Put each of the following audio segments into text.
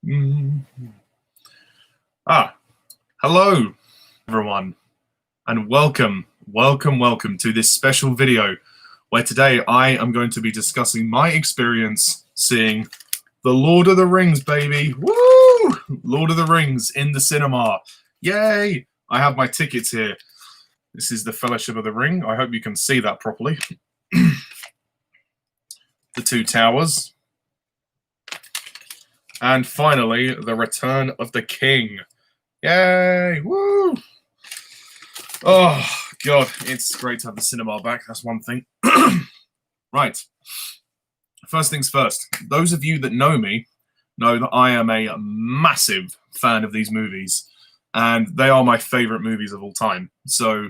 Mm. Hello, everyone, and welcome to this special video where today I am going to be discussing my experience seeing The Lord of the Rings, baby. Woo! Lord of the Rings in the cinema. Yay! I have my tickets here. This is the Fellowship of the Ring. I hope you can see that properly. The Two Towers. And finally, The Return of the King. Yay! Woo! Oh, God, it's great to have the cinema back. That's one thing. Right. First things first. Those of you that know me know that I am a massive fan of these movies, and they are my favorite movies of all time. So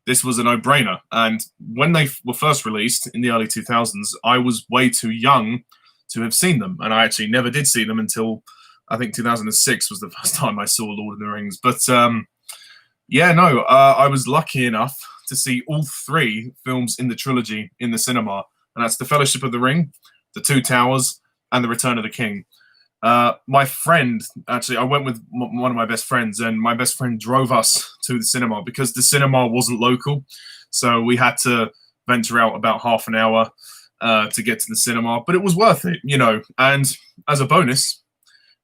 this was a no-brainer. And when they were first released in the early 2000s, I was way too young to have seen them, and I actually never did see them until I think 2006 was the first time I saw Lord of the Rings. But I was lucky enough to see all three films in the trilogy in the cinema, and that's The Fellowship of the Ring, The Two Towers, and The Return of the King. My friend, actually, I went with one of my best friends, and my best friend drove us to the cinema because the cinema wasn't local, so we had to venture out about half an hour to get to the cinema, but it was worth it, you know. And as a bonus,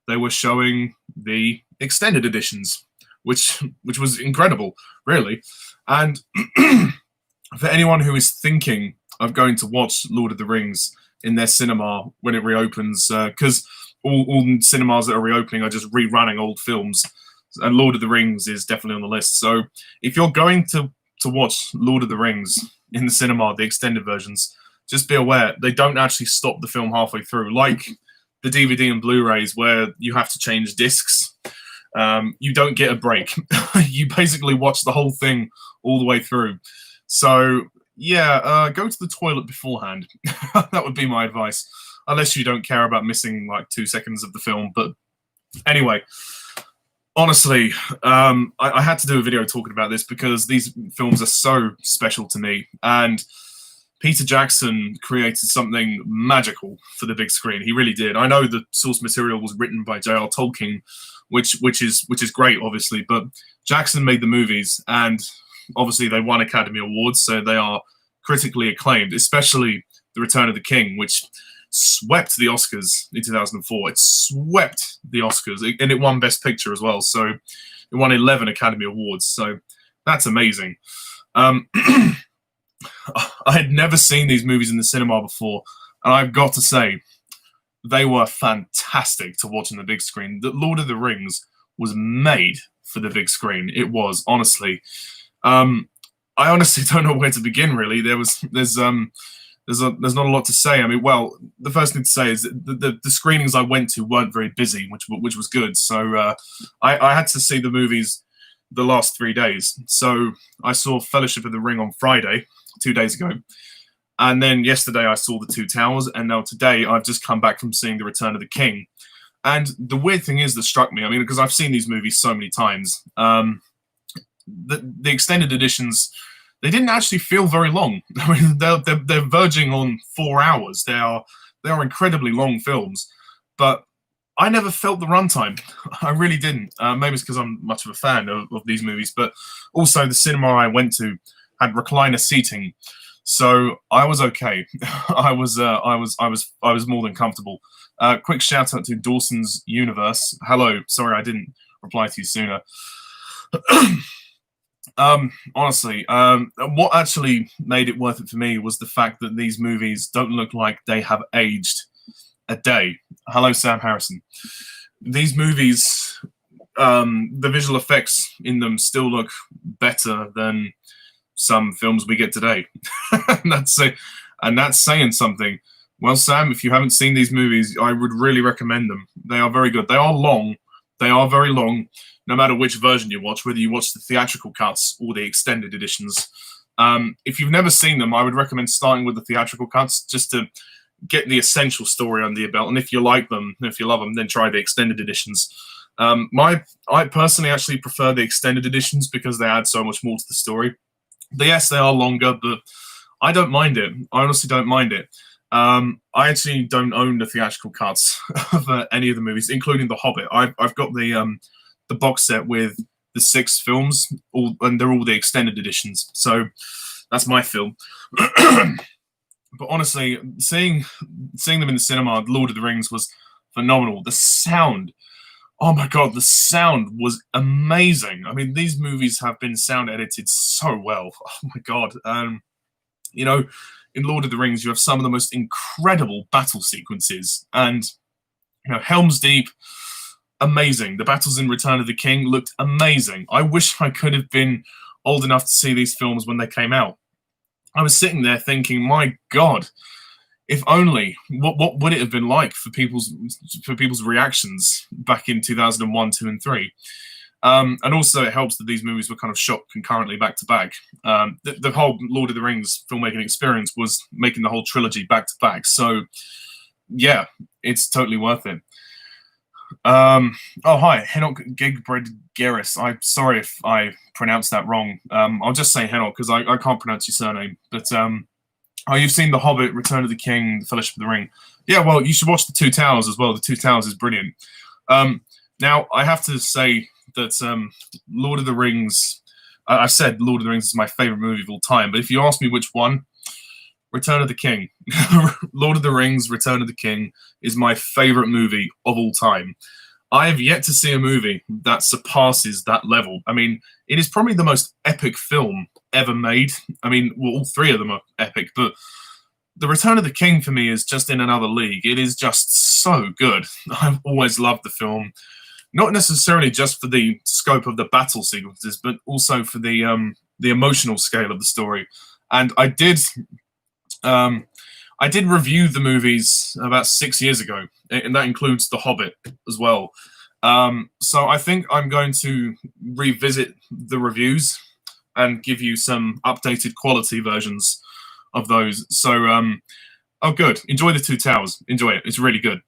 they were showing the extended editions, which was incredible, really. And for anyone who is thinking of going to watch Lord of the Rings in their cinema when it reopens, because all cinemas that are reopening are just rerunning old films, and Lord of the Rings is definitely on the list. So if you're going to watch Lord of the Rings in the cinema, the extended versions, just be aware they don't actually stop the film halfway through, like the DVD and Blu-rays where you have to change discs. You don't get a break. You basically watch the whole thing all the way through. So yeah, go to the toilet beforehand. That would be my advice, unless you don't care about missing like 2 seconds of the film. But anyway, honestly, I had to do a video talking about this because these films are so special to me, and Peter Jackson created something magical for the big screen. He really did. I know the source material was written by J.R. Tolkien, which is great, obviously, but Jackson made the movies, and obviously they won Academy Awards, so they are critically acclaimed, especially The Return of the King, which swept the Oscars in 2004. It swept the Oscars, and it won Best Picture as well, so it won 11 Academy Awards, so that's amazing. I had never seen these movies in the cinema before, and I've got to say, they were fantastic to watch on the big screen. The Lord of the Rings was made for the big screen. It was, honestly. I honestly don't know where to begin, really. There's not a lot to say. I mean, well, the first thing to say is that the screenings I went to weren't very busy, which was good. So I had to see the movies the last 3 days. So I saw Fellowship of the Ring on Friday, 2 days ago. And then yesterday I saw The Two Towers, and now today I've just come back from seeing The Return of the King. And the weird thing is that struck me, I mean, because I've seen these movies so many times, the extended editions, they didn't actually feel very long. I mean, they're verging on 4 hours. They are incredibly long films, but I never felt the runtime. I really didn't. Maybe it's because I'm much of a fan of these movies, but also the cinema I went to had recliner seating, so I was okay. I was more than comfortable. Quick shout out to Dawson's Universe. Hello, sorry I didn't reply to you sooner. Honestly, what actually made it worth it for me was the fact that these movies don't look like they have aged a day. Hello, Sam Harrison. These movies, the visual effects in them still look better than some films we get today. and that's saying something. Well, Sam, if you haven't seen these movies, I would really recommend them. They are very good. They are long. They are very long, no matter which version you watch, whether you watch the theatrical cuts or the extended editions. If you've never seen them, I would recommend starting with the theatrical cuts just to get the essential story under your belt. And if you like them, if you love them, then try the extended editions. I personally actually prefer the extended editions because they add so much more to the story. Yes, they are longer, but I don't mind it. I honestly don't mind it. I actually don't own the theatrical cuts of any of the movies, including The Hobbit. I've got the box set with the 6 films, and they're all the extended editions. So that's my film. But honestly, seeing them in the cinema, Lord of the Rings was phenomenal. The sound, oh my god, the sound was amazing. I mean, these movies have been sound edited so well. Oh my god. You know, in Lord of the Rings, you have some of the most incredible battle sequences, and Helm's Deep, amazing. The battles in Return of the King looked amazing. I wish I could have been old enough to see these films when they came out. I was sitting there thinking, my God, if only, what would it have been like for people's reactions back in 2001, 2, and 3? And also, it helps that these movies were kind of shot concurrently back to back. The whole Lord of the Rings filmmaking experience was making the whole trilogy back to back. So, yeah, it's totally worth it. Oh, hi, Henok Gigbred Geris. I'm sorry if I pronounced that wrong. I'll just say Henok because I can't pronounce your surname. But oh, you've seen The Hobbit, Return of the King, The Fellowship of the Ring. Yeah, well, you should watch The Two Towers as well. The Two Towers is brilliant. Now, I have to say that Lord of the Rings, I said Lord of the Rings is my favorite movie of all time, but if you ask me which one, Return of the King. Lord of the Rings, Return of the King is my favorite movie of all time. I have yet to see a movie that surpasses that level. I mean, it is probably the most epic film ever made. I mean, well, all 3 of them are epic, but The Return of the King for me is just in another league. It is just so good. I've always loved the film. Not necessarily just for the scope of the battle sequences, but also for the emotional scale of the story. And I did review the movies about 6 years ago, and that includes The Hobbit as well. So I think I'm going to revisit the reviews and give you some updated quality versions of those. So, oh, good. Enjoy The Two Towers. Enjoy it. It's really good.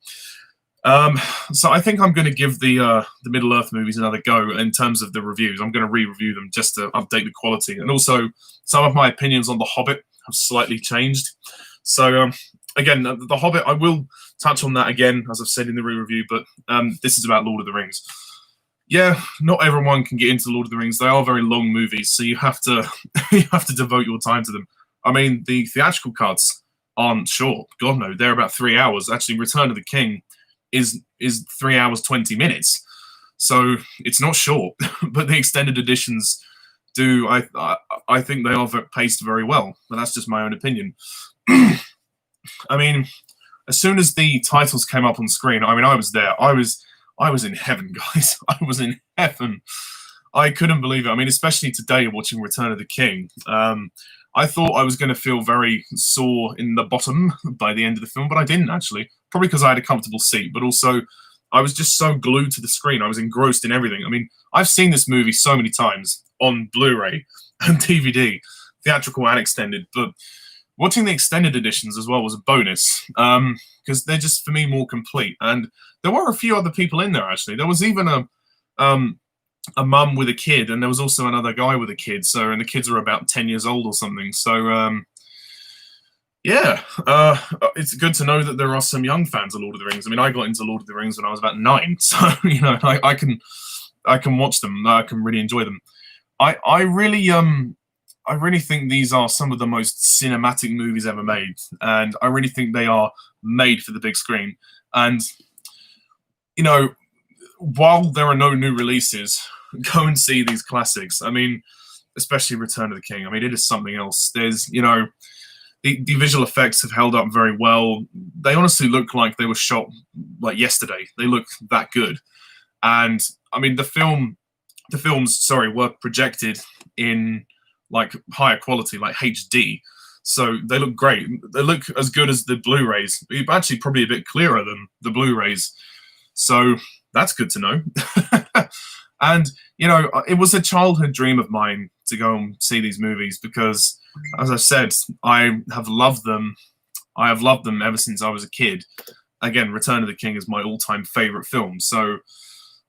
So I think I'm going to give the Middle-earth movies another go in terms of the reviews. I'm going to re-review them just to update the quality. And also, some of my opinions on The Hobbit have slightly changed. So, again, The Hobbit, I will touch on that again, as I've said in the re-review, but this is about Lord of the Rings. Yeah, not everyone can get into Lord of the Rings. They are very long movies, so you have to you have to devote your time to them. I mean, the theatrical cuts aren't short. God, no, they're about 3 hours. Actually, Return of the King is 3 hours 20 minutes, so it's not short. But the extended editions do. I think they are paced very well, but that's just my own opinion. I mean, as soon as the titles came up on screen, I mean, I was there. I was in heaven, guys. I was in heaven. I couldn't believe it. I mean, especially today watching Return of the King. I thought I was going to feel very sore in the bottom by the end of the film, but I didn't actually. Probably because I had a comfortable seat, but also I was just so glued to the screen. I was engrossed in everything. I mean, I've seen this movie so many times on Blu-ray and DVD, theatrical and extended, but watching the extended editions as well was a bonus because they're just, for me, more complete. And there were a few other people in there, actually. There was even a mum with a kid, and there was also another guy with a kid. So, and the kids are about 10 years old or something. So, yeah, it's good to know that there are some young fans of Lord of the Rings. I mean, I got into Lord of the Rings when I was about 9, so I can watch them. I can really enjoy them. I really think these are some of the most cinematic movies ever made, and I really think they are made for the big screen. And while there are no new releases, go and see these classics. I mean, especially Return of the King. I mean, it is something else. There's, the visual effects have held up very well. They honestly look like they were shot like yesterday. They look that good. And I mean, the films, were projected in like higher quality, like HD. So they look great. They look as good as the Blu-rays. Actually, probably a bit clearer than the Blu-rays. So that's good to know. And, it was a childhood dream of mine to go and see these movies because, as I said, I have loved them. I have loved them ever since I was a kid. Again, Return of the King is my all-time favorite film. So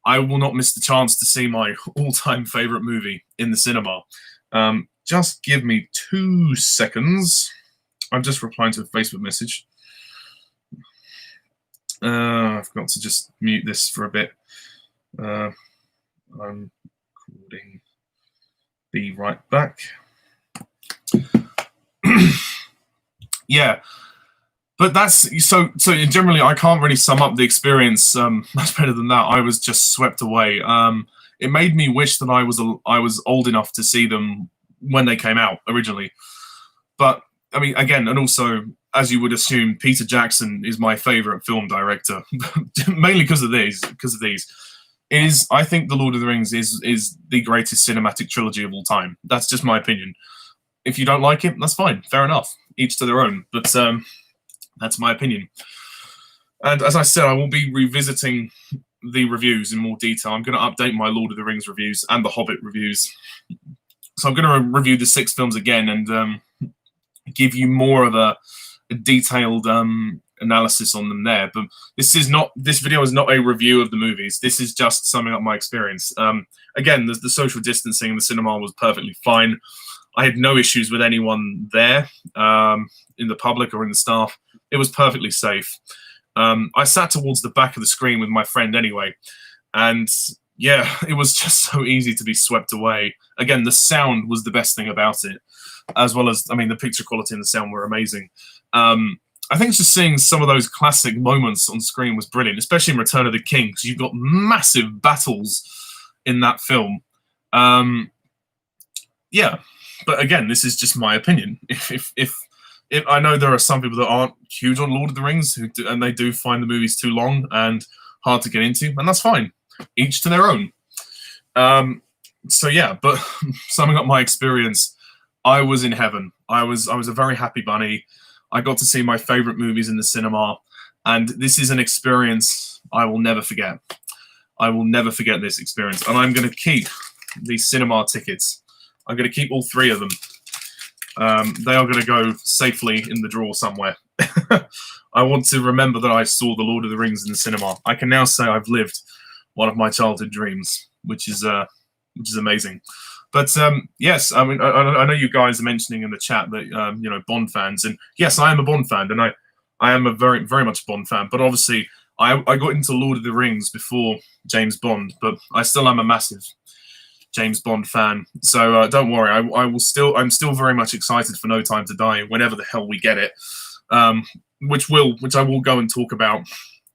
I will not miss the chance to see my all-time favorite movie in the cinema. Just give me 2 seconds. I'm just replying to a Facebook message. I've got to just mute this for a bit. I'm recording. Be right back. Yeah, but that's so generally I can't really sum up the experience much better than that. I was just swept away. It made me wish that I was old enough to see them when they came out originally. But I mean, again, and also, as you would assume, Peter Jackson is my favorite film director, mainly because of these. I think The Lord of the Rings is the greatest cinematic trilogy of all time. That's just my opinion. If you don't like it, that's fine. Fair enough. Each to their own. But that's my opinion. And as I said, I will be revisiting the reviews in more detail. I'm going to update my Lord of the Rings reviews and the Hobbit reviews. So I'm going to review the 6 films again and give you more of a detailed analysis on them there. But this video is not a review of the movies. This is just summing up my experience. Again, the social distancing in the cinema was perfectly fine. I had no issues with anyone there in the public or in the staff. It was perfectly safe. I sat towards the back of the screen with my friend anyway, and yeah, it was just so easy to be swept away. Again, the sound was the best thing about it, as well as, I mean, the picture quality and the sound were amazing. I think just seeing some of those classic moments on screen was brilliant, especially in Return of the King, because you've got massive battles in that film. Yeah, but again, this is just my opinion. If I know there are some people that aren't huge on Lord of the Rings and they do find the movies too long and hard to get into, and that's fine. Each to their own. So yeah, but summing up my experience, I was in heaven. I was a very happy bunny. I got to see my favorite movies in the cinema, and this is an experience I will never forget. I will never forget this experience, and I'm going to keep these cinema tickets. I'm going to keep all 3 of them. They are going to go safely in the drawer somewhere. I want to remember that I saw The Lord of the Rings in the cinema. I can now say I've lived one of my childhood dreams, which is amazing. But yes, I mean, I know you guys are mentioning in the chat that you know, Bond fans, and yes, I am a Bond fan, and I am a very, very much Bond fan. But obviously, I got into Lord of the Rings before James Bond, but I still am a massive James Bond fan. So don't worry, I'm still very much excited for No Time to Die whenever the hell we get it, which I will go and talk about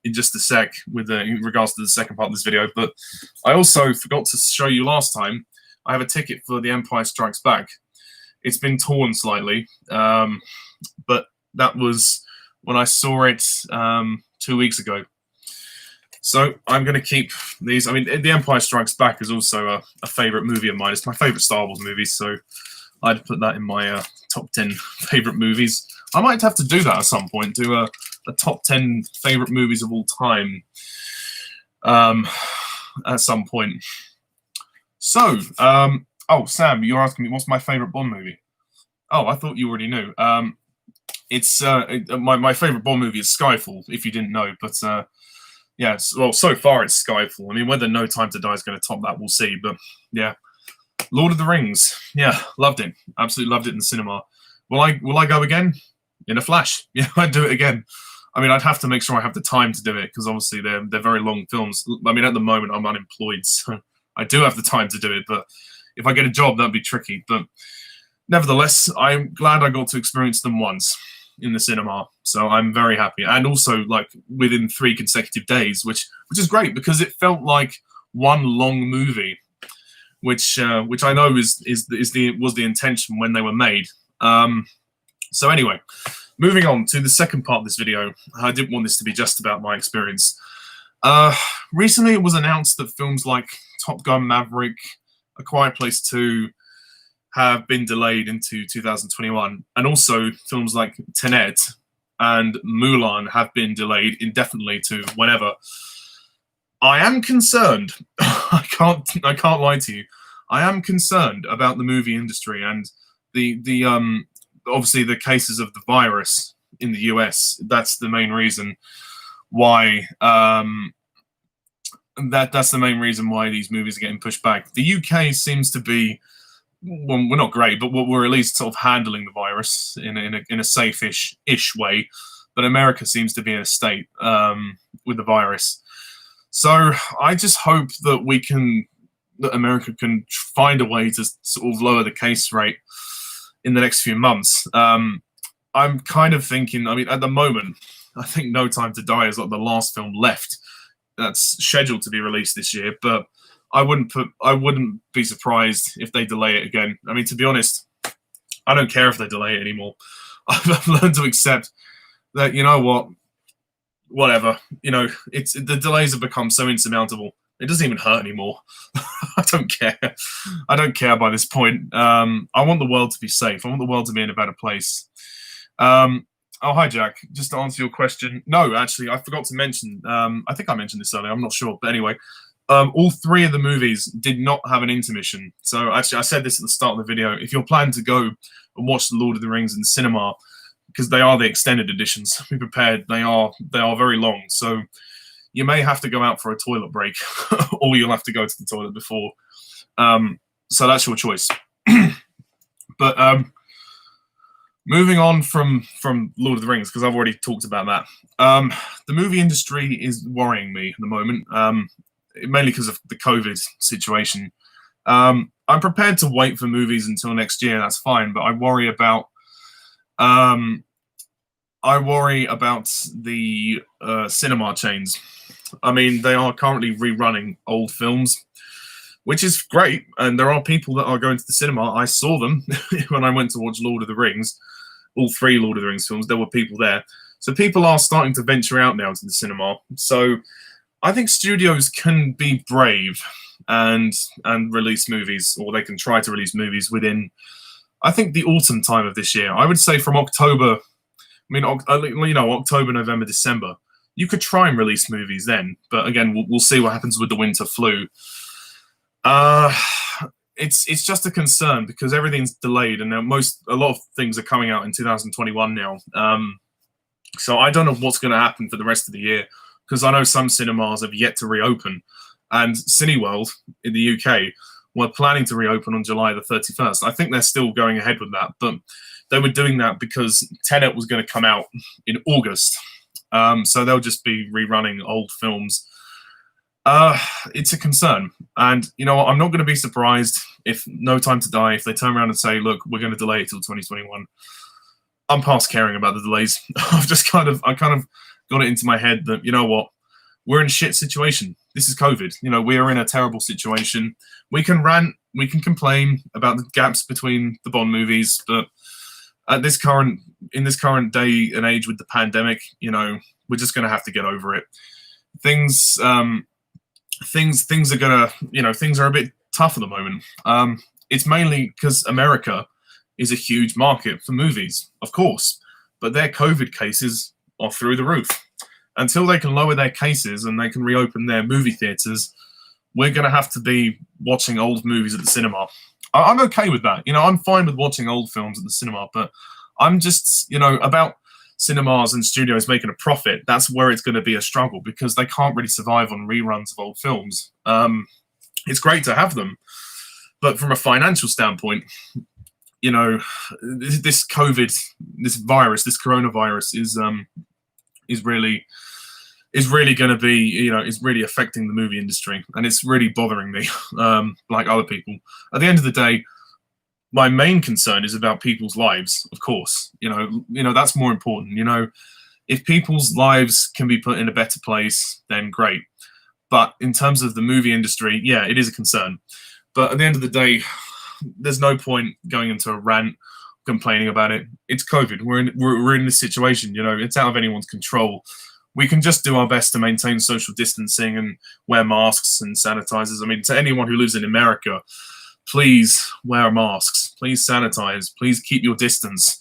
in just a sec with in regards to the second part of this video. But I also forgot to show you last time. I have a ticket for The Empire Strikes Back. It's been torn slightly, but that was when I saw it 2 weeks ago. So I'm going to keep these. I mean, The Empire Strikes Back is also a favorite movie of mine. It's my favorite Star Wars movie, so I'd put that in my top 10 favorite movies. I might have to do that at some point, do a top 10 favorite movies of all time at some point. So, oh, Sam, you're asking me what's my favorite Bond movie? Oh, I thought you already knew. It's my favorite Bond movie is Skyfall, if you didn't know. But yeah, well, so far it's Skyfall. I mean, whether No Time to Die is going to top that, we'll see. But yeah, Lord of the Rings. Yeah, loved it. Absolutely loved it in the cinema. Will I go again? In a flash. Yeah, I'd do it again. I mean, I'd have to make sure I have the time to do it because obviously they're very long films. I mean, at the moment I'm unemployed, so I do have the time to do it. But if I get a job, that'd be tricky. But nevertheless, I'm glad I got to experience them once in the cinema, so I'm very happy. And also, like, within 3 consecutive days, which is great because it felt like one long movie, which I know was the intention when they were made. So anyway, moving on to the second part of this video. I didn't want this to be just about my experience. Recently, it was announced that films like Top Gun Maverick, A Quiet Place 2 have been delayed into 2021, and also films like Tenet and Mulan have been delayed indefinitely to whenever. I am concerned. I can't lie to you. I am concerned about the movie industry and the obviously the cases of the virus in the US. That's the main reason why that's the main reason why these movies are getting pushed back. The UK seems to be, well, we're not great, but we're at least sort of handling the virus in a safe-ish way. But America seems to be in a state. with the virus. So I just hope that America can find a way to sort of lower the case rate in the next few months. I'm kind of thinking, I mean, at the moment, I think No Time to Die is like the last film left that's scheduled to be released this year, but I wouldn't be surprised if they delay it again. I mean, to be honest, I don't care if they delay it anymore. I've learned to accept that, you know what, whatever. You know, the delays have become so insurmountable. It doesn't even hurt anymore. I don't care. I don't care by this point. I want the world to be safe. I want the world to be in a better place. Oh, hi, Jack. Just to answer your question. No, actually, I forgot to mention, I think I mentioned this earlier. I'm not sure. But anyway, all three of the movies did not have an intermission. So actually, I said this at the start of the video. If you're planning to go and watch The Lord of the Rings in the cinema, because they are the extended editions, be prepared. They are very long. So you may have to go out for a toilet break, or you'll have to go to the toilet before. So that's your choice. But moving on from Lord of the Rings, because I've already talked about that. The movie industry is worrying me at the moment, mainly because of the COVID situation. I'm prepared to wait for movies until next year. That's fine, but I worry about the cinema chains. I mean, they are currently rerunning old films, which is great, and there are people that are going to the cinema. I saw them when I went to watch Lord of the Rings, all three Lord of the Rings films. There were people there. So people are starting to venture out now to the cinema. So I think studios can be brave and release movies, or they can try to release movies within, I think, the autumn time of this year. I would say from October, October, November, December. You could try and release movies then, but again, we'll see what happens with the winter flu. It's just a concern because everything's delayed, and a lot of things are coming out in 2021 now. So I don't know what's going to happen for the rest of the year, because I know some cinemas have yet to reopen, and Cineworld in the UK were planning to reopen on July the 31st. I think they're still going ahead with that, but they were doing that because Tenet was going to come out in August. So they'll just be rerunning old films. It's a concern. And, you know what, I'm not going to be surprised if No Time to Die, if they turn around and say, look, we're going to delay it till 2021. I'm past caring about the delays. I kind of got it into my head that, you know what, we're in a shit situation. This is COVID. You know, we are in a terrible situation. We can rant, we can complain about the gaps between the Bond movies, but in this current day and age with the pandemic, you know, we're just going to have to get over it. Things are gonna, you know, things are a bit tough at the moment. It's mainly because America is a huge market for movies, of course, but their COVID cases are through the roof. Until they can lower their cases and they can reopen their movie theaters, we're going to have to be watching old movies at the cinema. I'm okay with that. You know, I'm fine with watching old films at the cinema, but I'm just, you know, about cinemas and studios making a profit. That's where it's going to be a struggle, because they can't really survive on reruns of old films. It's great to have them, but from a financial standpoint, you know, this COVID, this coronavirus is really going to be, you know, is really affecting the movie industry, and it's really bothering me, like other people. At the end of the day, my main concern is about people's lives, of course. You know, that's more important. You know, if people's lives can be put in a better place, then great. But in terms of the movie industry, yeah, it is a concern. But at the end of the day, there's no point going into a rant, complaining about it. It's COVID. We're in this situation. You know, it's out of anyone's control. We can just do our best to maintain social distancing and wear masks and sanitizers. I mean, to anyone who lives in America, please wear masks. Please sanitize. Please keep your distance,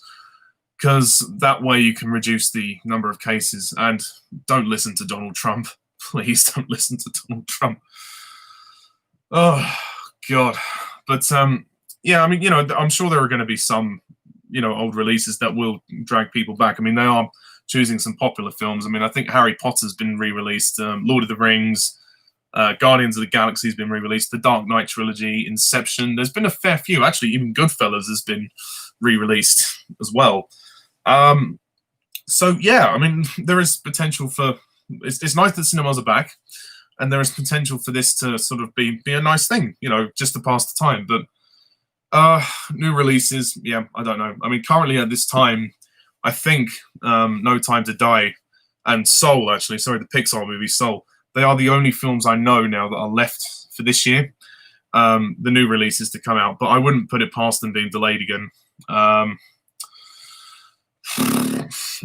because that way you can reduce the number of cases. And don't listen to Donald Trump. Please don't listen to Donald Trump. Oh, God. But, yeah, I mean, you know, I'm sure there are going to be some, you know, old releases that will drag people back. I mean, they are choosing some popular films. I mean, I think Harry Potter's been re-released, Lord of the Rings, Guardians of the Galaxy has been re-released, the Dark Knight trilogy, Inception. There's been a fair few. Actually, even Goodfellas has been re-released as well. So, yeah, I mean, there is potential for, it's nice that cinemas are back, and there is potential for this to sort of be a nice thing, just to pass the time. But new releases, yeah, I don't know. I mean, currently at this time, I think No Time to Die and Soul, actually, sorry, the Pixar movie Soul, they are the only films I know now that are left for this year, the new releases to come out. But I wouldn't put it past them being delayed again.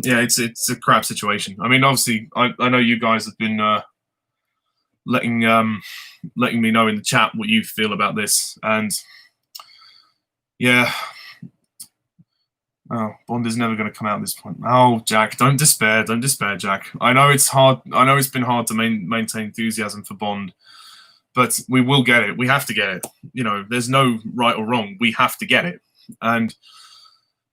Yeah, it's a crap situation. I mean, obviously, I know you guys have been letting me know in the chat what you feel about this, and yeah. Oh, Bond is never going to come out at this point. Oh, Jack, don't despair, Jack. I know it's hard. I know it's been hard to maintain enthusiasm for Bond, but we will get it. We have to get it. There's no right or wrong. We have to get it, and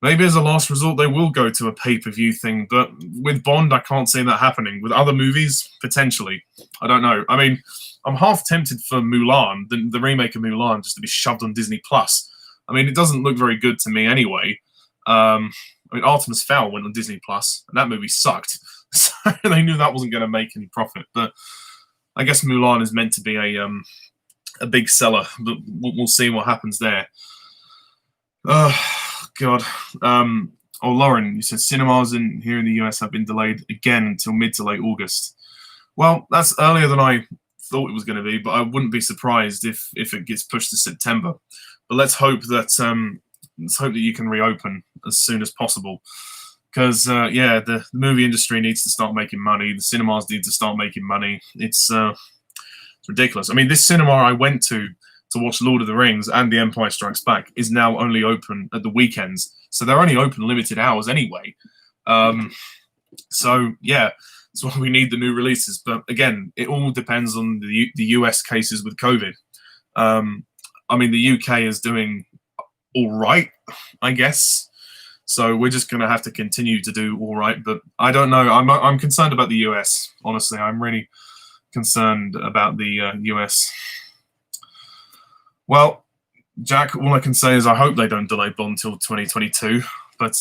maybe as a last resort, they will go to a pay-per-view thing. But with Bond, I can't see that happening. With other movies, potentially. I don't know. I mean, I'm half tempted for Mulan, the remake of Mulan, just to be shoved on Disney Plus. I mean, it doesn't look very good to me anyway. I mean, Artemis Fowl went on Disney Plus, and that movie sucked. So they knew that wasn't going to make any profit. But I guess Mulan is meant to be a big seller. But we'll see what happens there. God. Lauren, you said cinemas here in the US have been delayed again until mid to late August. Well, that's earlier than I thought it was going to be, but I wouldn't be surprised if it gets pushed to September. But let's hope that you can reopen as soon as possible, because the movie industry needs to start making money. The cinemas need to start making money. It's ridiculous. I mean, this cinema I went to watch Lord of the Rings and The Empire Strikes Back is now only open at the weekends, so they're only open limited hours anyway. So yeah, that's why we need the new releases. But again, it all depends on the US cases with COVID. I mean, the UK is doing all right, I guess. So we're just going to have to continue to do all right. But I don't know. I'm concerned about the US. Honestly, I'm really concerned about the US. Well, Jack, all I can say is I hope they don't delay Bond till 2022. But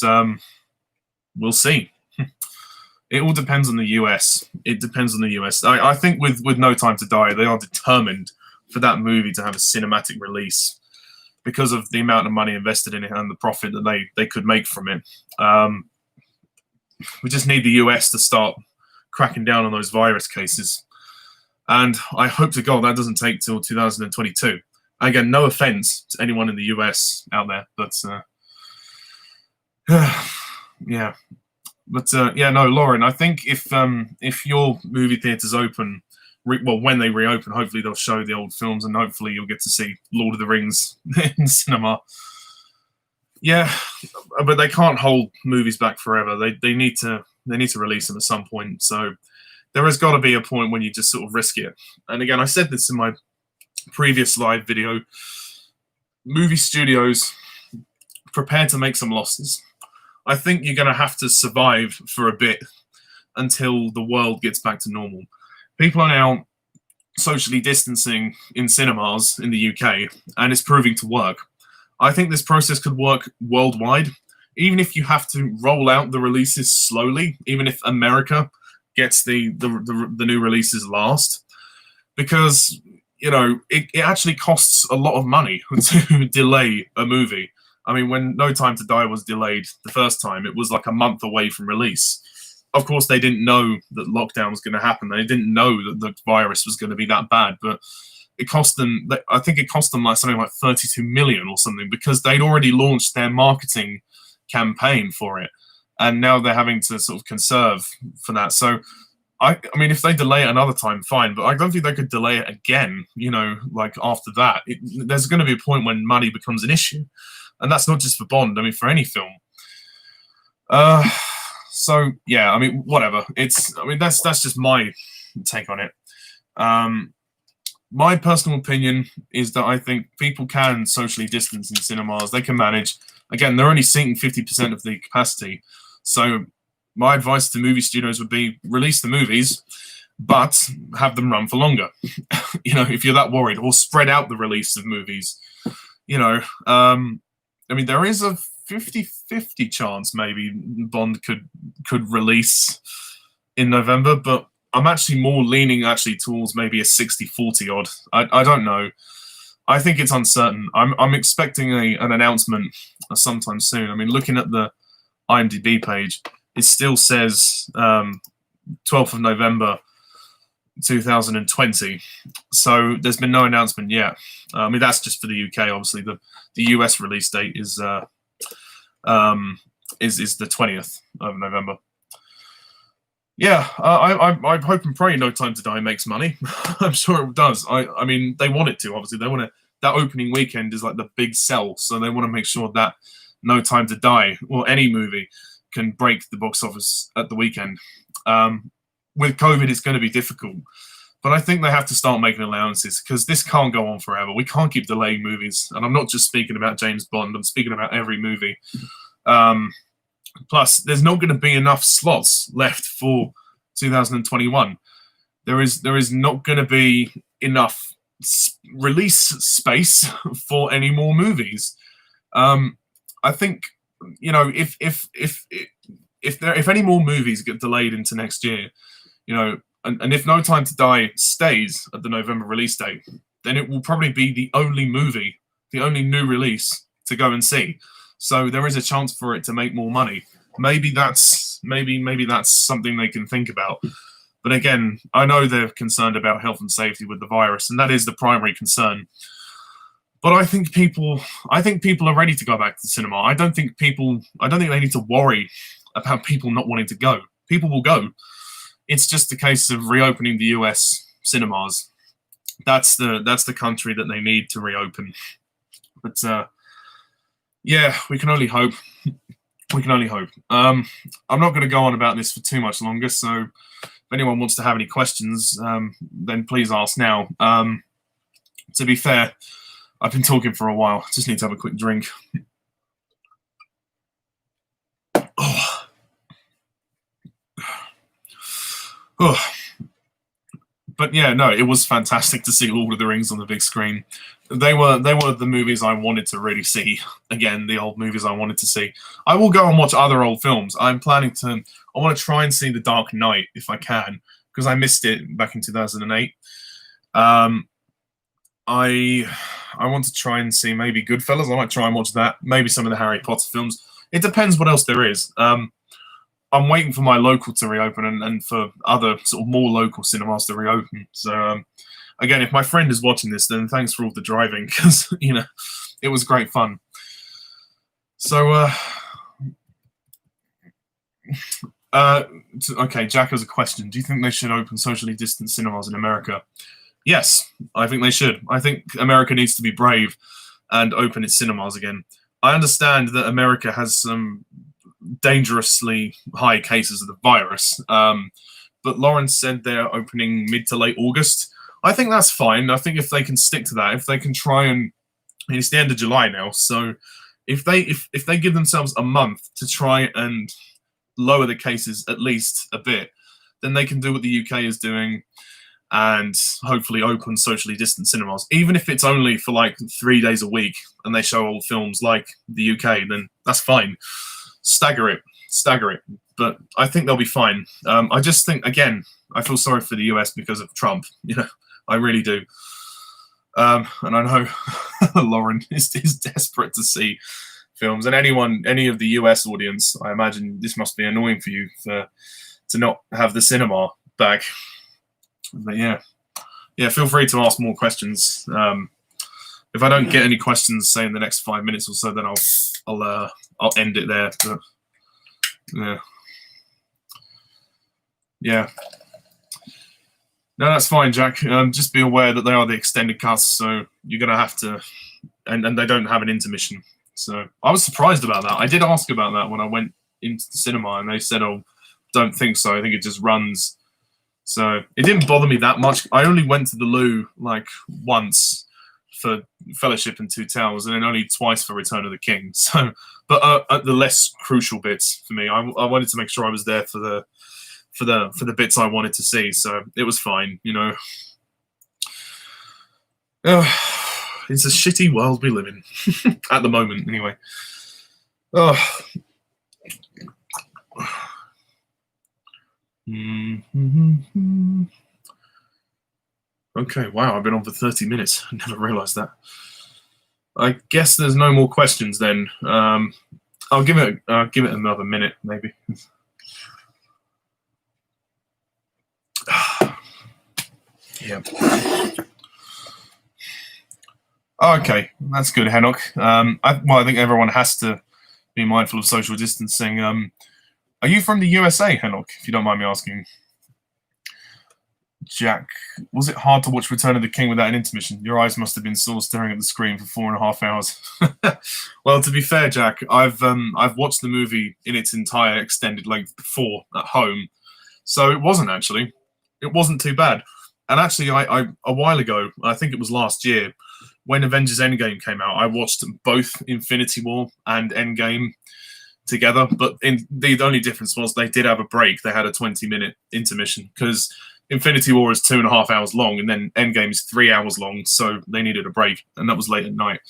we'll see. It all depends on the US. It depends on the US. I think with No Time to Die, they are determined for that movie to have a cinematic release, because of the amount of money invested in it and the profit that they could make from it. We just need the US to start cracking down on those virus cases. And I hope to God that doesn't take till 2022. Again, no offense to anyone in the US out there, but yeah. But no, Lauren, I think if your movie theater's open, when they reopen, hopefully they'll show the old films, and hopefully you'll get to see Lord of the Rings in cinema. Yeah, but they can't hold movies back forever. They need to release them at some point. So there has got to be a point when you just sort of risk it. And again, I said this in my previous live video. Movie studios, prepare to make some losses. I think you're going to have to survive for a bit until the world gets back to normal. People are now socially distancing in cinemas in the UK, and it's proving to work. I think this process could work worldwide, even if you have to roll out the releases slowly, even if America gets the new releases last, because it actually costs a lot of money to delay a movie. I mean, when No Time to Die was delayed the first time, it was like a month away from release. Of course, they didn't know that lockdown was going to happen. They didn't know that the virus was going to be that bad. But it cost them, I think it cost them like something like 32 million or something, because they'd already launched their marketing campaign for it. And now they're having to sort of conserve for that. So, I mean, if they delay it another time, fine. But I don't think they could delay it again, like after that. There's going to be a point when money becomes an issue. And that's not just for Bond. I mean, for any film. So yeah, I mean, whatever. That's just my take on it. My personal opinion is that I think people can socially distance in cinemas. They can manage. Again, they're only seating 50% of the capacity. So my advice to movie studios would be release the movies, but have them run for longer. If you're that worried, or spread out the release of movies. I mean, there is a 50-50 chance maybe Bond could release in November, but I'm actually more leaning actually towards maybe a 60-40 odd. I don't know. I think it's uncertain. I'm expecting an announcement sometime soon. I mean, looking at the IMDb page, it still says 12th of November 2020. So there's been no announcement yet. I mean, that's just for the UK. Obviously, the US release date is the 20th of November. Yeah, I hope and pray No Time to Die makes money. I'm sure it does. I mean, they want it to. Obviously, they want to. That opening weekend is like the big sell, so they want to make sure that No Time to Die or any movie can break the box office at the weekend. With COVID, it's going to be difficult, but I think they have to start making allowances because this can't go on forever. We can't keep delaying movies, and I'm not just speaking about James Bond. I'm speaking about every movie. Plus, there's not going to be enough slots left for 2021. There is not going to be enough release space for any more movies. I think, you know, if any more movies get delayed into next year, you know, and if No Time to Die stays at the November release date, then it will probably be the only movie, the only new release to go and see. So there is a chance for it to make more money. Maybe that's something they can think about. But again, I know they're concerned about health and safety with the virus, and that is the primary concern. But I think people are ready to go back to the cinema. I don't think they need to worry about people not wanting to go. People will go. It's just a case of reopening the US cinemas. That's the country that they need to reopen. But yeah, we can only hope. We can only hope. I'm not going to go on about this for too much longer, so if anyone wants to have any questions, then please ask now. To be fair, I've been talking for a while. Just need to have a quick drink. Oh. Oh. But yeah, no, it was fantastic to see Lord of the Rings on the big screen. They were the movies I wanted to really see. Again, the old movies I wanted to see. I will go and watch other old films. I want to try and see The Dark Knight if I can, because I missed it back in 2008. I want to try and see maybe Goodfellas. I might try and watch that. Maybe some of the Harry Potter films. It depends what else there is. I'm waiting for my local to reopen and for other sort of more local cinemas to reopen. So, again, if my friend is watching this, then thanks for all the driving, because, you know, it was great fun. So, okay, Jack has a question. Do you think they should open socially distanced cinemas in America? Yes, I think they should. I think America needs to be brave and open its cinemas again. I understand that America has some dangerously high cases of the virus, but Lawrence said they're opening mid to late August. I think that's fine. I think if they can stick to that, if they can try and, I mean, it's the end of July now, so if they give themselves a month to try and lower the cases at least a bit, then they can do what the UK is doing and hopefully open socially distant cinemas. Even if it's only for like 3 days a week and they show old films like the UK, then that's fine. Stagger it. But I think they'll be fine. I just think, again, I feel sorry for the US because of Trump. You know, I really do. And I know Lauren is desperate to see films. And any of the US audience, I imagine this must be annoying for you to not have the cinema back. But yeah, feel free to ask more questions. If I don't get any questions, say in the next 5 minutes or so, then I'll end it there. But, yeah. No, that's fine, Jack. Just be aware that they are the extended cuts, so you're gonna have to, and they don't have an intermission. So I was surprised about that. I did ask about that when I went into the cinema, and they said, "Oh, don't think so. I think it just runs." So it didn't bother me that much. I only went to the loo like once for Fellowship and Two Towers, and then only twice for Return of the King. So, but at the less crucial bits for me, I wanted to make sure I was there for the bits I wanted to see. So it was fine, you know. It's a shitty world we live in at the moment, anyway. Oh. Okay, wow, I've been on for 30 minutes. I never realised that. I guess there's no more questions then. I'll give it another minute, maybe. Yeah. Okay, that's good, Henok. I think everyone has to be mindful of social distancing. Are you from the USA, Henok, if you don't mind me asking? Jack, was it hard to watch Return of the King without an intermission? Your eyes must have been sore staring at the screen for 4.5 hours. Well, to be fair, Jack, I've watched the movie in its entire extended length before at home, so it wasn't too bad. And actually, I a while ago, I think it was last year, when Avengers Endgame came out, I watched both Infinity War and Endgame together. But the only difference was they did have a break. They had a 20-minute intermission because Infinity War is 2.5 hours long, and then Endgame is 3 hours long, so they needed a break, and that was late at night.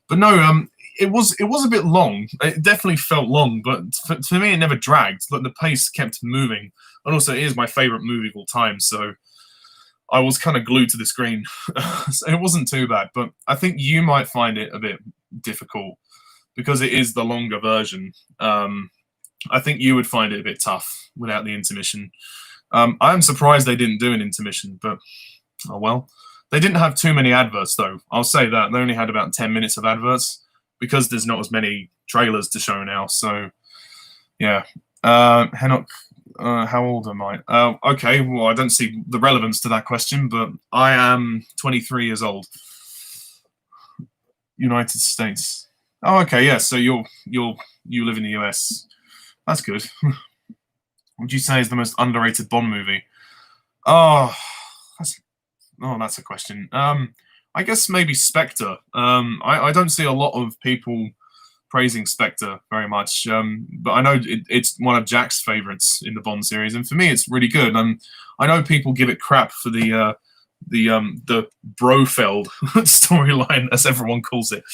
But no, it was a bit long. It definitely felt long, but for me, it never dragged. Like the pace kept moving, and also it is my favorite movie of all time, so I was kind of glued to the screen. So it wasn't too bad, but I think you might find it a bit difficult because it is the longer version. I think you would find it a bit tough without the intermission. I'm surprised they didn't do an intermission, but oh well. They didn't have too many adverts, though. I'll say that. They only had about 10 minutes of adverts because there's not as many trailers to show now. So, yeah. Henok, how old am I? Okay, well, I don't see the relevance to that question, but I am 23 years old. United States. Oh, okay, yeah. So you live in the US. That's good. What would you say is the most underrated Bond movie? Oh, that's a question. I guess maybe Spectre. I don't see a lot of people praising Spectre very much, but I know it's one of Jack's favorites in the Bond series, and for me, it's really good. I know people give it crap for the Brofeld storyline, as everyone calls it,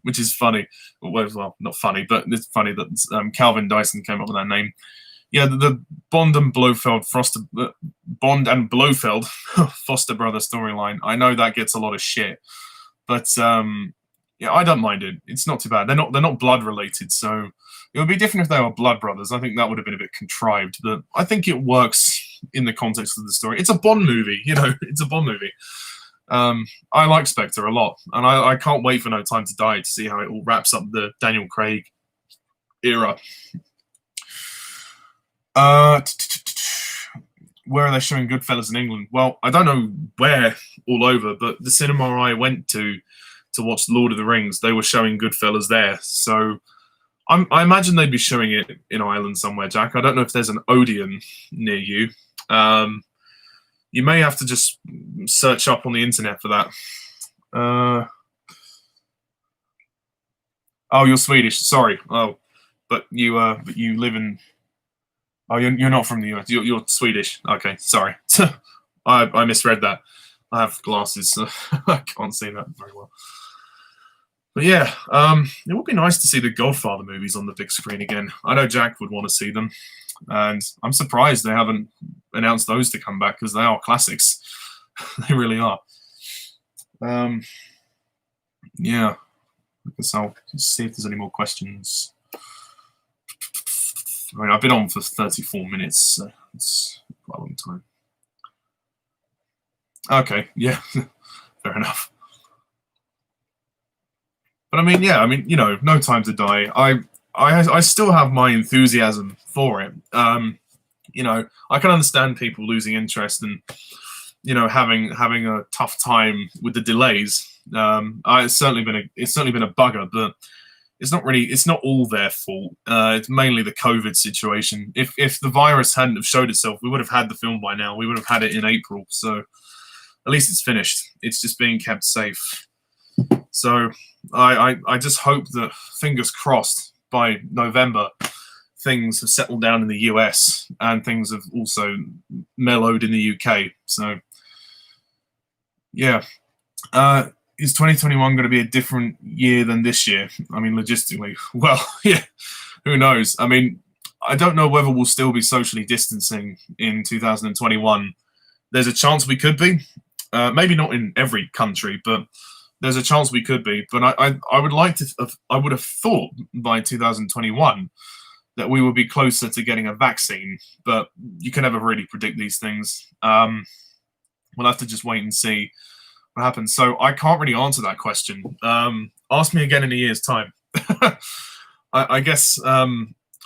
which is funny. Well, not funny, but it's funny that Calvin Dyson came up with that name. Yeah, the Bond and Blofeld Foster brother storyline. I know that gets a lot of shit, but yeah, I don't mind it. It's not too bad. They're not blood related, so it would be different if they were blood brothers. I think that would have been a bit contrived, but I think it works in the context of the story. It's a Bond movie, it's a Bond movie. I like Spectre a lot, and I can't wait for No Time to Die to see how it all wraps up the Daniel Craig era. Where are they showing Goodfellas in England? Well, I don't know where all over, but the cinema I went to watch Lord of the Rings, they were showing Goodfellas there. So I imagine they'd be showing it in Ireland somewhere, Jack. I don't know if there's an Odeon near you. You may have to just search up on the internet for that. Oh, you're Swedish. Sorry. Oh, but you live in. Oh, you're not from the US. You're Swedish. Okay, sorry. I misread that. I have glasses, so I can't see that very well. But yeah, it would be nice to see the Godfather movies on the big screen again. I know Jack would want to see them, and I'm surprised they haven't announced those to come back because they are classics. They really are. Yeah, I guess I'll see if there's any more questions. I mean, I've been on for 34 minutes, so it's quite a long time. Okay, yeah, fair enough. But I mean, yeah, No Time to Die. I still have my enthusiasm for it. I can understand people losing interest and having a tough time with the delays. It's certainly been a bugger, but it's not all their fault. It's mainly the COVID situation. If the virus hadn't have showed itself, we would have had the film by now. We would have had it in April. So at least it's finished. It's just being kept safe. So I just hope that, fingers crossed, by November things have settled down in the US and things have also mellowed in the UK. So yeah. Is 2021 going to be a different year than this year? I mean, logistically, well, yeah, who knows? I mean, I don't know whether we'll still be socially distancing in 2021. There's a chance we could be. Maybe not in every country, but there's a chance we could be. But I would like to. I would have thought by 2021 that we would be closer to getting a vaccine. But you can never really predict these things. We'll have to just wait and see what happens. So I can't really answer that question. Ask me again in a year's time. I guess.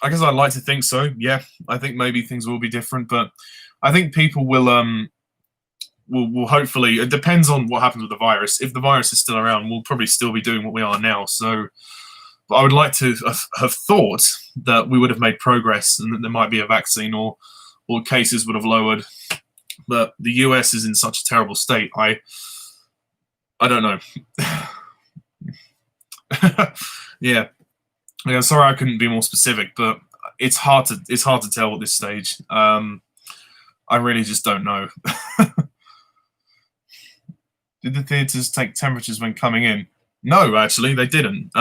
I guess I'd like to think so. Yeah, I think maybe things will be different, but I think people will hopefully. It depends on what happens with the virus. If the virus is still around, we'll probably still be doing what we are now. So, but I would like to have thought that we would have made progress and that there might be a vaccine or cases would have lowered. But the US is in such a terrible state. I don't know. Yeah. Yeah, sorry I couldn't be more specific, but it's hard to tell at this stage. I really just don't know. Did the theaters take temperatures when coming in? No, actually, they didn't.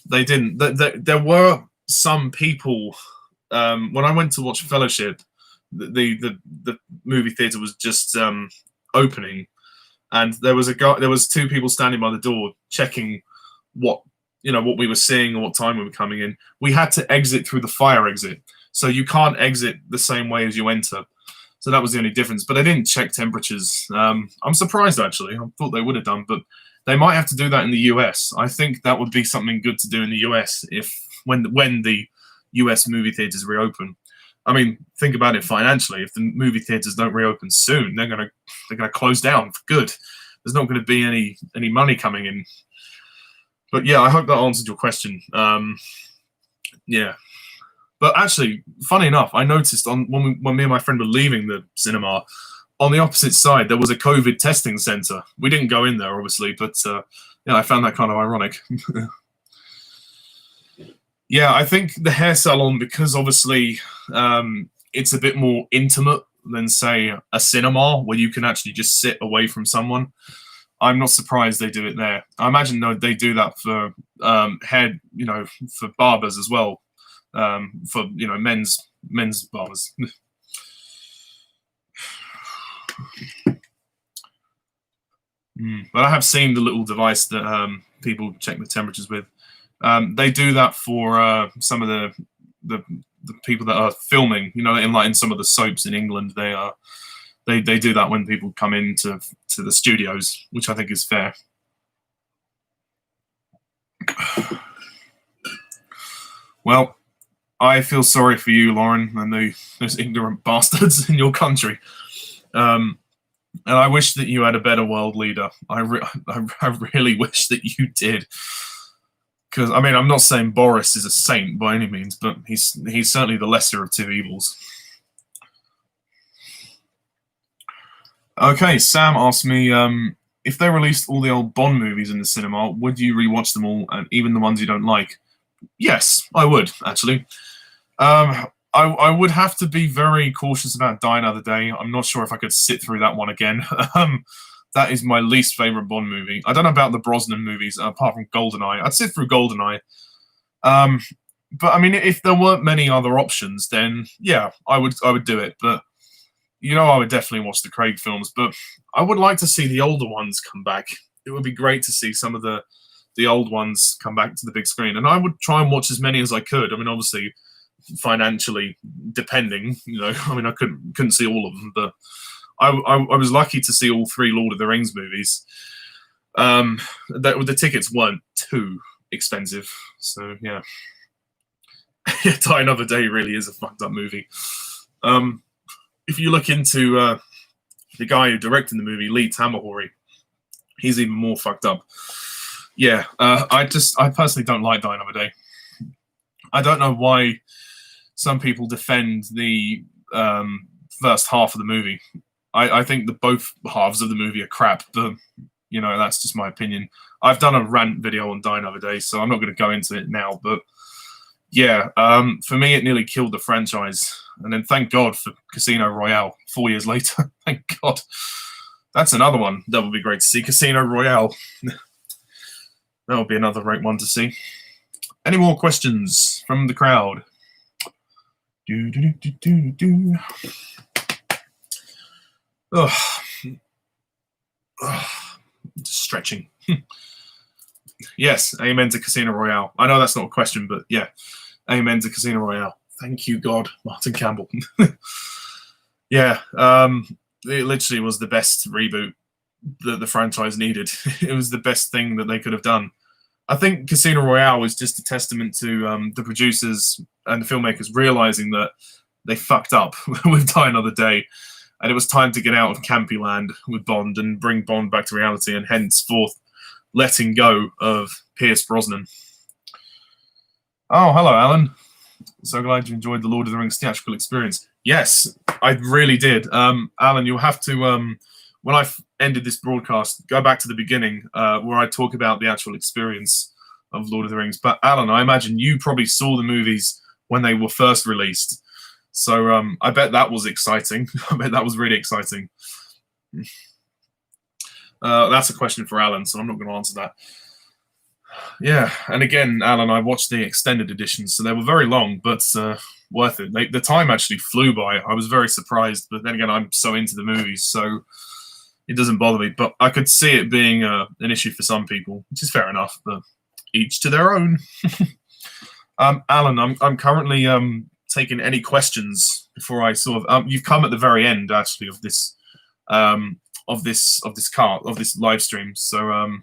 They didn't. There were some people when I went to watch Fellowship. The movie theater was just opening, and there was two people standing by the door checking what we were seeing or what time we were coming in. We had to exit through the fire exit, so you can't exit the same way as you enter. So that was the only difference. But they didn't check temperatures. I'm surprised, actually. I thought they would have done, but they might have to do that in the US. I think that would be something good to do in the US when the US movie theaters reopen. I mean, think about it financially. If the movie theaters don't reopen soon, they're gonna close down for good. There's not going to be any money coming in. But yeah, I hope that answered your question. Yeah. But actually, funny enough, I noticed when me and my friend were leaving the cinema, on the opposite side, there was a COVID testing center. We didn't go in there, obviously, but yeah, I found that kind of ironic. Yeah, I think the hair salon, because obviously it's a bit more intimate than, say, a cinema where you can actually just sit away from someone. I'm not surprised they do it there. I imagine they do that for hair, for barbers as well, for men's barbers. But I have seen the little device that people check the temperatures with. They do that for some of the people that are filming. In some of the soaps in England, they do that when people come into the studios, which I think is fair. Well, I feel sorry for you, Lauren, and those ignorant bastards in your country. And I wish that you had a better world leader. I really wish that you did. Because, I mean, I'm not saying Boris is a saint by any means, but he's certainly the lesser of two evils. Okay, Sam asked me, if they released all the old Bond movies in the cinema, would you rewatch them all, and even the ones you don't like? Yes, I would, actually. I would have to be very cautious about Die Another Day. I'm not sure if I could sit through that one again. That is my least favorite Bond movie. I don't know about the Brosnan movies, apart from GoldenEye. I'd sit through GoldenEye. But, I mean, if there weren't many other options, then, yeah, I would do it. But I would definitely watch the Craig films, but I would like to see the older ones come back. It would be great to see some of the old ones come back to the big screen, and I would try and watch as many as I could. I mean, obviously, financially depending, I mean, I couldn't see all of them, but I was lucky to see all three Lord of the Rings movies. The tickets weren't too expensive, so yeah. Die Another Day really is a fucked up movie. If you look into the guy who directed the movie, Lee Tamahori, he's even more fucked up. Yeah, I personally don't like Die Another Day. I don't know why some people defend the first half of the movie. I think that both halves of the movie are crap, but that's just my opinion. I've done a rant video on Die Another Day, so I'm not going to go into it now, but yeah, for me, it nearly killed the franchise. And then thank God for Casino Royale 4 years later. Thank God. That's another one that would be great to see. Casino Royale. That would be another great one to see. Any more questions from the crowd? Ugh. Just stretching. Yes, amen to Casino Royale. I know that's not a question, but yeah, amen to Casino Royale. Thank you, God, Martin Campbell. Yeah, it literally was the best reboot that the franchise needed. It was the best thing that they could have done. I think Casino Royale was just a testament to the producers and the filmmakers realizing that they fucked up with Die Another Day, and it was time to get out of campy land with Bond and bring Bond back to reality, and henceforth letting go of Pierce Brosnan. Oh, hello, Alan. So glad you enjoyed the Lord of the Rings theatrical experience. Yes, I really did. Alan, you'll have to, when I've ended this broadcast, go back to the beginning where I talk about the actual experience of Lord of the Rings. But Alan, I imagine you probably saw the movies when they were first released. So I bet that was exciting. I bet that was really exciting. That's a question for Alan, so I'm not going to answer that. Yeah, and again, Alan, I watched the extended editions, so they were very long, but worth it. The time actually flew by. I was very surprised, but then again, I'm so into the movies, so it doesn't bother me. But I could see it being an issue for some people, which is fair enough, but each to their own. Alan, I'm currently taking any questions before I sort of. You've come at the very end, actually, of this live stream, so.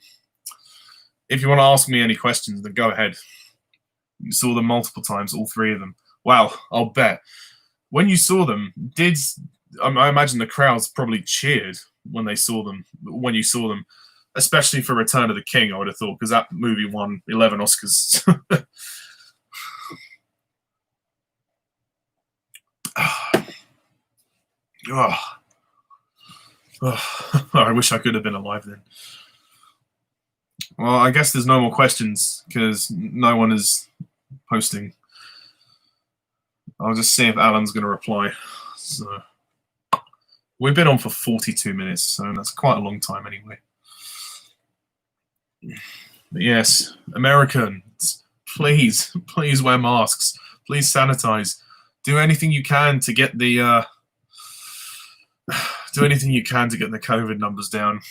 If you want to ask me any questions, then go ahead. You saw them multiple times, all three of them. Wow, I'll bet. When you saw them, I imagine the crowds probably cheered when you saw them, especially for Return of the King, I would have thought, because that movie won 11 Oscars. I wish I could have been alive then. Well, I guess there's no more questions because no one is posting. I'll just see if Alan's going to reply. So we've been on for 42 minutes, so that's quite a long time anyway. But yes, Americans, please wear masks. Please sanitize. Do anything you can to get the COVID numbers down.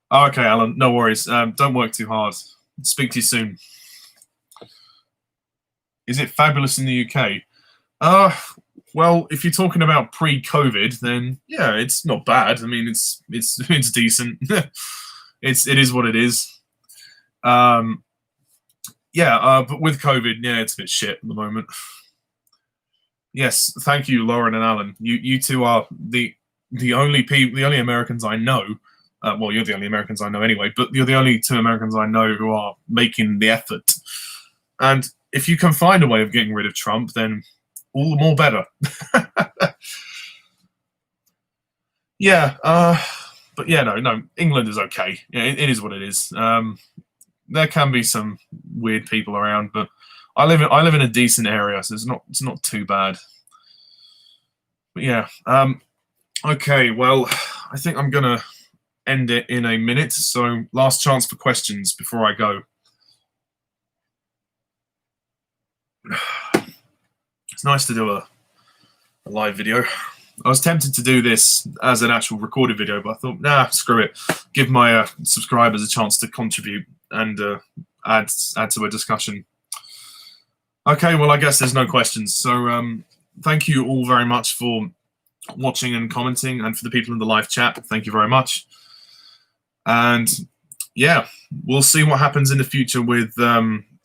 Oh, okay, Alan, no worries. Don't work too hard. Speak to you soon. Is it fabulous in the UK? Well, if you're talking about pre-COVID, then yeah, it's not bad. I mean, it's decent. It is what it is. Yeah, but with COVID, yeah, it's a bit shit at the moment. Yes, thank you, Lauren and Alan. You two are the only Americans I know. Well, you're the only Americans I know anyway, but you're the only two Americans I know who are making the effort. And if you can find a way of getting rid of Trump, then all the more better. Yeah, but yeah, no, England is okay. Yeah, it is what it is. There can be some weird people around, but I live in a decent area, so it's not too bad. But yeah, okay. Well, I think I'm gonna end it in a minute. So last chance for questions before I go. It's nice to do a live video. I was tempted to do this as an actual recorded video, but I thought, nah, screw it. Give my subscribers a chance to contribute and add to a discussion. Okay, well, I guess there's no questions. So thank you all very much for watching and commenting, and for the people in the live chat, thank you very much. And yeah, we'll see what happens in the future with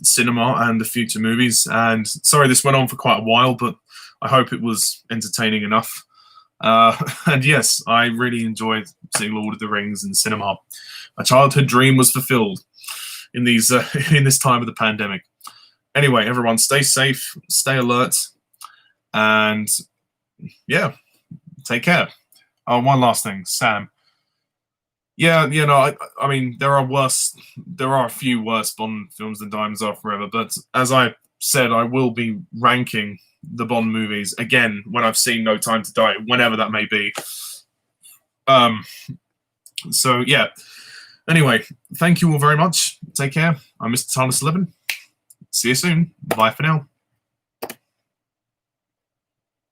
cinema and the future movies. And sorry this went on for quite a while, but I hope it was entertaining enough. And yes, I really enjoyed seeing Lord of the Rings in cinema. My childhood dream was fulfilled in these in this time of the pandemic. Anyway, everyone, stay safe, stay alert, and yeah, take care. Oh, one last thing, Sam. Yeah, you know, I mean, there are a few worse Bond films than Diamonds Are Forever, but as I said, I will be ranking the Bond movies again when I've seen No Time to Die, whenever that may be. So yeah. Anyway, thank you all very much. Take care. I'm Mr. Tarnus11. See you soon. Bye for now.